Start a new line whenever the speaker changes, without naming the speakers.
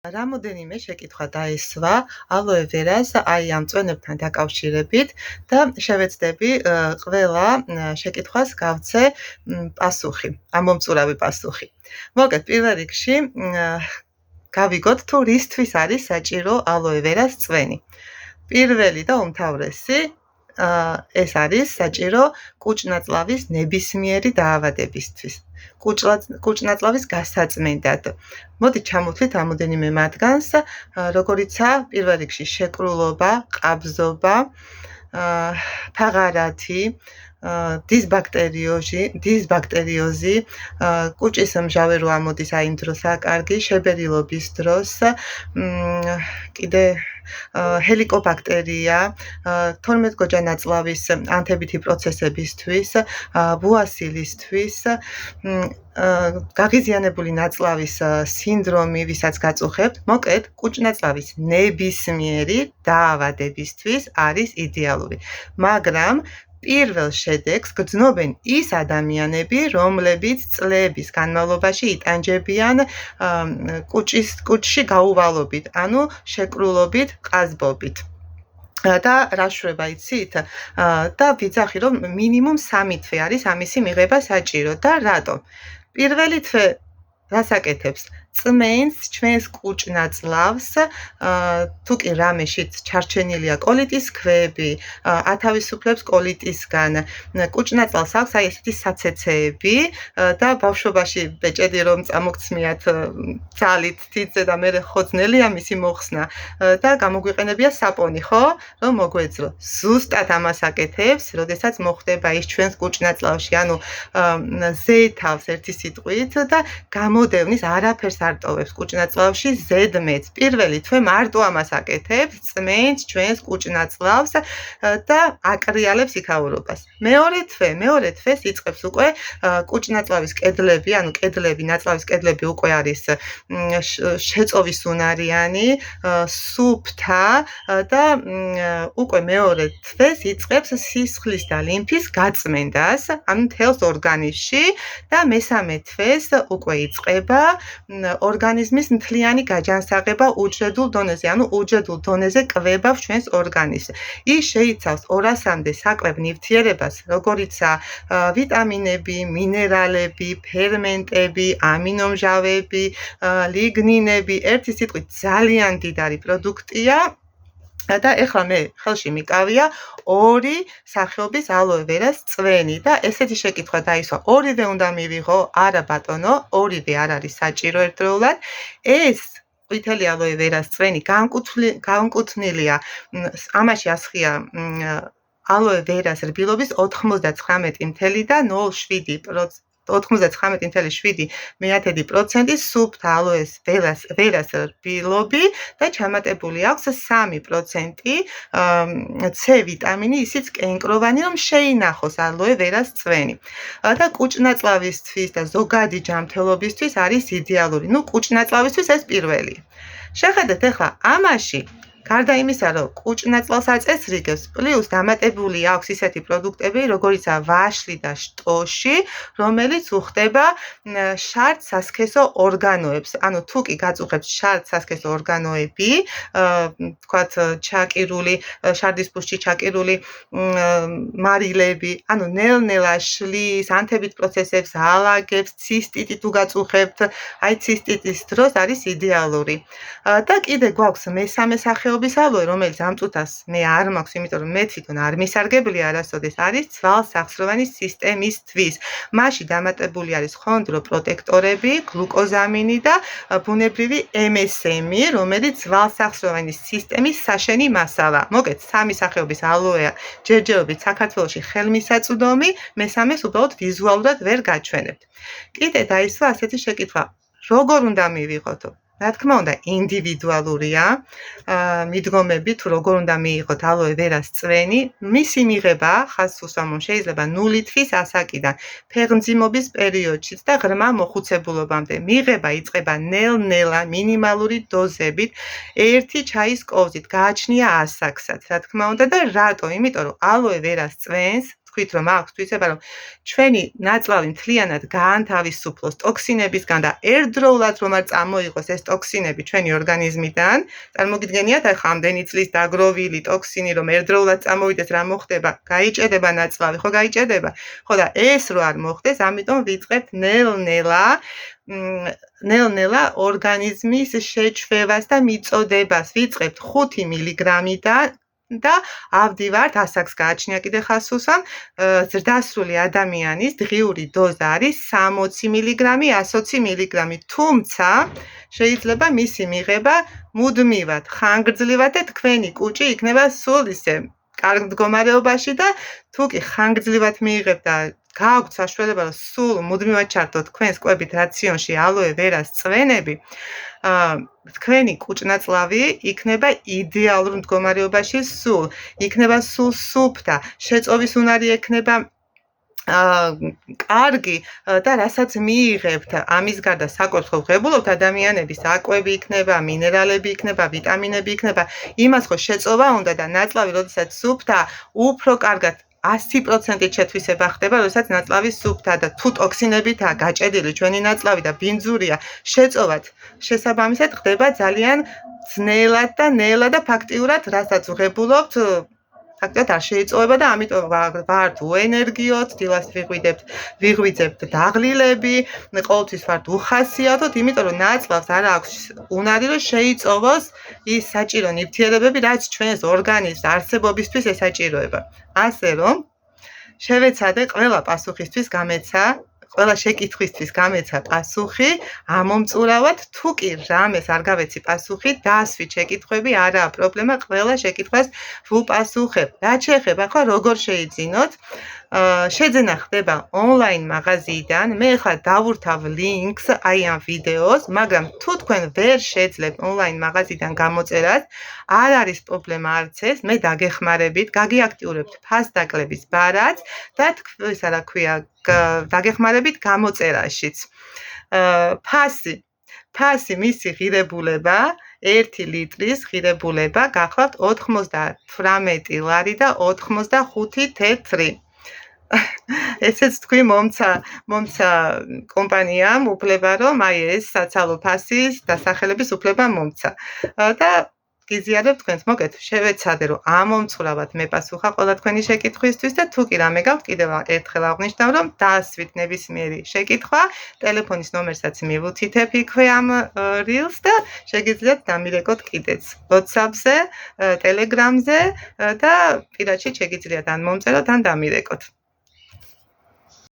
რამოდენიმე შეკითხვა დაესვა ალოე ვერას აი ამ წვენებთან დაკავშირებით და შევეცდები ყველა შეკითხვას გავცე პასუხი, ამომწურავი პასუხი. მოგეთ, პირველ რიგში გავიგოთ თუ რისთვის არის საჭირო ალოე ვერას წვენი. პირველი და უმთავრესი ეს არის საჭირო კუჭნაწლავის ნებისმიერი დაავადებისთვის. კუჭნაწლავის გასაწმენდად. მოდით ჩამოვთვლით რამოდენიმე მათგანს, როგორიცაა პირველ რიგში შეკრულობა, ყაბზობა, ფაღარათი, დისბაქტერიოზი, კუჭის მჟავე რო ამოდის აი იმ დროს აკარგი, შებერილობის დროს, კიდე ჰელიკობაქტერია, 12 ნაწლავის ანთებითი პროცესებისთვის, ბუასილისთვის, გაღიზიანებული ნაწლავის სინდრომი, ვისაც გაწუხებთ, მოკლედ, კუჭნაწლავის ნებისმიერი დაავადებისთვის არის იდეალური. მაგრამ პირველ შედეგს გრძნობენ ის ადამიანები, რომლებიც წლების განმავლობაში იტანჯებიან კუჭში გაუვალობით, ანუ შეკრულობით, ყაზბობით. და რა შვება იცით? და ვიძახი, რომ მინიმუმ 3 თვე არის ამისი მიღება საჭირო. და რატომ? პირველი თვე რას აკეთებს? წმენს ჩვენს კუჭნაწლავს, თუ კი რამეშიც ჩარჩენილია კოლიტის ქვები, ათავისუფლებს კოლიტისგან. კუჭნაწლავს აქვს აი ესეთი საცეცეები და ბავშვობაში ბეჭედი რომ წამოგცმიათ ძალით თითზე და მერე ხოძნელია მისი მოხსნა და გამოგვიყენებია საპონი, ხო? რომ მოგვეძრო. ზუსტად ამას აკეთებს, როდესაც მოხდება ის ჩვენს კუჭნაწლავში, ანუ ზეითავს ერთი სიტყვით და გამოდევნის არაფერს არ ტოვებს კუჭნაწლავში ზედმეტს. პირველი თვე მარტო ამას აკეთებს, წმენს ჩვენს კუჭნაწლავს და აკრიალებს იქაურობას. მეორე თვეს იწყებს უკვე კუჭნაწლავის კედლები, ანუ ნაწლავის კედლები უკვე არის შეწოვის სუფთა და უკვე მეორე თვეს იწყებს სისხლის და ლიმფის გაწმენდას, ანუ მთელს ორგანიზმში და მესამე თვეს უკვე იწყება ორგანიზმის მთლიანი გაჯანსაღება უჯრედულ დონეზე, ანუ უჯრედულ დონეზე კვებავს ჩვენს ორგანიზმს. ის შეიცავს 200-მდე საკვებ ნივთიერებას, როგორიცაა ვიტამინები, მინერალები, ფერმენტები, ამინომჟავები, ლიგნინები, ერთი სიტყვით ძალიან მდიდარი პროდუქტია. და ეხლა მე ხელში მიკავია 2 სახეობის ალოე ვერას წვენი და ესეთი შეკითხვა დაისვა. ორივე უნდა მივიღო? არა ბატონო, ორივე არ არის საჭირო ერთდროულად. ეს ყვითელი ალოე ვერას წვენი განკუთვნილია, ამაში ასხია ალოე ვერას რბილობის 99,7% სუფთა ალოეს ვერას რბილობი და ჩამატებული აქვს 3% C ვიტამინი, ისიც კენკროვანი, რომ შეინახოს ალოე ვერას წვენი. და კუჭნაწლავისთვის და ზოგადი ჯანმრთელობისთვის არის იდეალური. კუჭნაწლავისთვის ეს პირველი. შეხედეთ ახლა ამაში გარდა იმისა, რომ კუჭნაწლავს აწესრიგებს, პლუს დამატებული აქვს ისეთი პროდუქტები, როგორიცაა ვაშლი და შტოში, რომელიც უხდება შარდ-სასქესო ორგანოებს. ანუ თუ კი გაწუხებს შარდ-სასქესო ორგანოები, თქვათ ჩაკირული, შარდის ფუშში ჩაკირული მარილები, ანუ ნელ-ნელა შლის, ანთებით პროცესებს აალაგებს, ცისტიტი თუ გაწუხებთ, აი ცისტიტის დროს არის იდეალური. და კიდე გვაქვს მესამე სახეობის ალოე, რომელიც ამ წუთას მე არ მაქვს, იმიტომ რომ მე თვითონ არ მისარგებლია არასოდეს, არის ძვალსახსროვანი სისტემისთვის. მასში დამატებული არის ხონდროპროტექტორები, გლუკოზამინი და ბუნებრივი MSM-ი, რომელიც ძვალსახსროვანი სისტემის საშენი მასალა. მოგეთ, 3 სახეობის ალოეა ჯერჯერობით საქართველოში ხელმისაწვდომი, მესამეს უბრალოდ ვიზუალურად ვერ გაჩვენებთ. კიდე დაისვა ასეთი შეკითხვა, როგორ უნდა მივიღოთ? რა თქმა უნდა, ინდივიდუალურია მიდგომები, თუ როგორ უნდა მიიღოთ ალოე ვერას წვენი, მისი მიღება ხაზს უსვამო შეიძლება 0 თვის ასაკიდან, ფეხმძიმობის პერიოდშიც და ღრმა მოხუცებულობამდე. მიღება იწყება ნელ-ნელა მინიმალური დოზებით, 1 ჩაის კოვზით, გააჩნია ასაკსაც, რა თქმა უნდა და რატო? იმიტომ რომ ალოე ვერას წვენს თქვით რომ აქვს თვისება რომ ჩვენი ნაწლავი მთლიანად გაანთავისუფლოს ტოქსინებისგან და ერთდროულად რომ არ წამოიღოს ეს ტოქსინები ჩვენი ორგანიზმიდან, წარმოგიდგენიათ ახლა ამდენი წლის დაგროვილი ტოქსინი რომ ერთდროულად წამოვიდეს რა მოხდება? გაიჭედება ნაწლავი, ხო გაიჭედება? ხო და ეს რო არ მოხდეს, ამიტომ ვიწყებთ ნელ-ნელა ორგანიზმის შეჩვევას და მიწოდებას. ვიწყებთ 5 მილიგრამიდან და ავდივართ, ასაკს გააჩნია კიდე ხასუსამ, ზრდასრული ადამიანის დღიური დოზა არის 60 მილიგრამი, 120 მილიგრამი, თუმცა შეიძლება მისი მიღება მუდმივად, ხანგრძლივად და თქვენი კუჭი იქნება სულ ისე კარგ მდგომარეობაში და თუ კი ხანგრძლივად მიიღებთ და გააქვთ საშუალება რომ სულ მუდმივად ჩართოთ თქვენს კვებით რაციონში ალოე ვერას წვენები, თქვენი კუჭნაწლავი იქნება იდეალურ მდგომარეობაში სულ, იქნება სულ სუფთა, შეწოვის უნარი ექნება კარგი და რასაც მიიღებთ, ამის გარდა საკუთრივ ღებულობთ ადამიანები, საკვები იქნება, მინერალები იქნება, ვიტამინები იქნება, იმას ხო შეწოვა უნდა და ნაწლავი როდესაც სუფთა, უფრო კარგად 100%-ით შეთვისება ხდება, როდესაც ნაწლავი სუფთა და თუ ტოქსინებითაა გაჭედილი ჩვენი ნაწლავი და ბინძურია, შეწოვათ შესაბამისად ხდება ძალიან ძნელად და ნელა და ფაქტიურად რასაც ვღებულობთ ფაქტობრივად არ შეიწოვება და ამიტომ ვართ უენერგიოთ, დილას ვიღვიძებთ დაღლილები, ყოველთვის ვართ უხასიათოთ, იმიტომ რომ ნაწლავს არ აქვს უნარი რომ შეიწოვოს ის საჭირო ნივთიერებები, რაც ჩვენს ორგანიზმს არსებობისთვის ესაჭიროება. ასე რომ შევეცადე ყველა პასუხისთვის გამეცა, ყველა შეკითხვისთვის გამეცა პასუხი, ამომწურავად, თუ კი რამეს არ გავეცი პასუხი, დასვით შეკითხვები, არაა პრობლემა, ყველა შეკითხვას ვუპასუხებ. რაც შეეხება ხო როგორ შეიძინოთ, შეძენა ხდება ონლაინ მაღაზიიდან, მე ახლა დავურთავ ლინკს აი ამ ვიდეოს, მაგრამ თუ თქვენ ვერ შეძლებთ ონლაინ მაღაზიიდან გამოწერას, არ არის პრობლემა არც ეს, მე დაგეხმარებით, გაგიაქტიურებთ ფასდაკლების ბარათს და ისა რა ქვია, დაგეხმარებით გამოწერაშიც. ფასი მისი ღირებულება 1 ლიტრის ღირებულება გახლავთ 98 ლარი და 85 თეთრი. ესეც თქვი მომცა კომპანიამ უფლება რომ აი ეს საცალო ფასის დასახელების უფლება მომცა. და გიზიარებ თქვენს მოკეთ შევეცადე რომ ამომწურავად მეპასუხა ყველა თქვენი შეკითხვისთვის და თუ კი რამე გაქვთ კიდევ ერთხელ აღვნიშნავ რომ დაასვით ნებისმიერი შეკითხვა ტელეფონის ნომერსაც მივუთითებ იქვე ამ რილს და შეგიძლიათ დამირეკოთ კიდეც WhatsApp-ზე, Telegram-ზე და პირადში შეგიძლიათ ან მომწეროთ ან დამირეკოთ.